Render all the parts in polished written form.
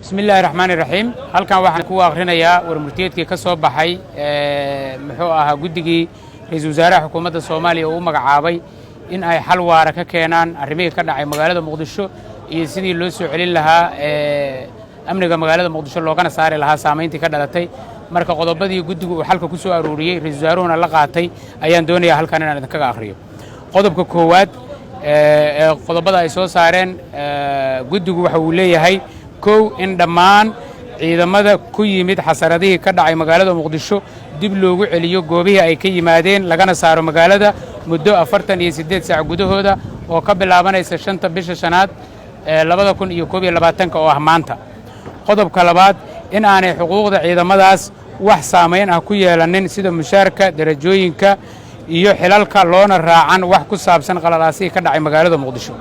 بسم الله الرحمن الرحيم halkan waxaan ku aqrinayaa warmurtiyeedkii ka soo baxay muxuu ahaa guddigii ra'iisul wasaaraha xukuumadda Soomaaliya oo magacaabay in ay xal waara ka keenaan arrimihii ka dhacay magaalada Muqdisho iyo sidii loo soo celin lahaa amniga magaalada Muqdisho loogana saari lahaa saameyntii ka dhalatay marka qodobadii guddigu uu xalka ku soo aruuriyay ra'iisul wasaaruhuna la qaatay ayaan doonayaa halkan inaan idin kaga aqriyo qodobka koowaad qodobada ay soo saareen guddigu waxa uu leeyahay kow in dhammaan ciidamada ku yimid xasaradihii ka dhacay magaalada Muqdisho dib loogu celiyo goobihii ay ka yimaadeen lagana saaro magaalada muddo 48 saac gudahooda oo ka bilaabanaysa 5 bisha shanaad 2021 oo ah maanta qodobka labaad in aanay xuquuqda ciidamadaas wax saameyn ah ku yeelanin sida mushaarka darajooyinka iyo xilalka loona raacan wax ku saabsan qalalaasii ka dhacay magaalada Muqdisho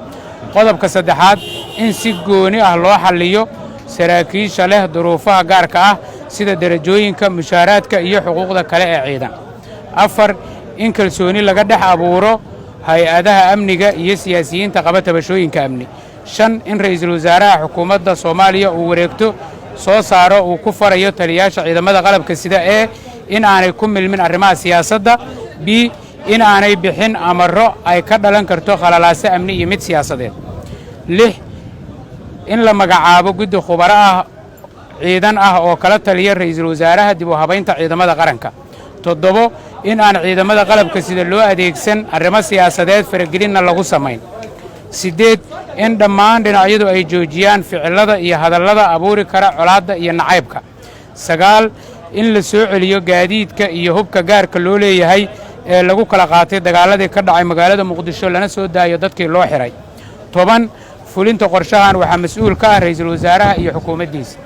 qodobka saddexaad in si gooni ah loo xalliyo saraakiisha leh duruufaha gaarka ah sida darajooyinka mushaaraadka iyo xuquuqda kale ee ciidan afar in kalsooni laga dhex abuuro hay-adaha amniga iyo siyaasiyiinta qaba tabashooyinka amni shan in ra'iisul wasaaraha xukuumadda Soomaaliya uu wareegto soo saaro uu ku farayo taliyaasha ciidamada qalabka sida in aanay ku milmin arrimaha siyaasadda b in aanay bixin amaro ay ka dhalan karto khalalaase amni iyo mid siyaasadeed lix in la magacaabo guddi khubaro ah ciidan ah oo kala taliya ra'iisul wasaaraha dib u habaynta ciidamada qaranka toddobo in aan ciidamada qalabka sida loo adeegsan arrimo siyaasadeed faragelinna lagu samayn sideed in dhammaan dhinacyadu ay joojiyaan ficilada iyo hadallada abuuri kara colaadda iyo nacaybka sagaal in la soo celiyo gaadiidka iyo hubka gaarka loo leeyahay ee lagu kala qaatay dagaaladii ka dhacay magaalada Muqdisho lana soo daayo dadkii loo xiray toban fulinta qorshahan waxaa mas'uul ka ah ra'iisul wasaaraha iyo xukuumaddiisa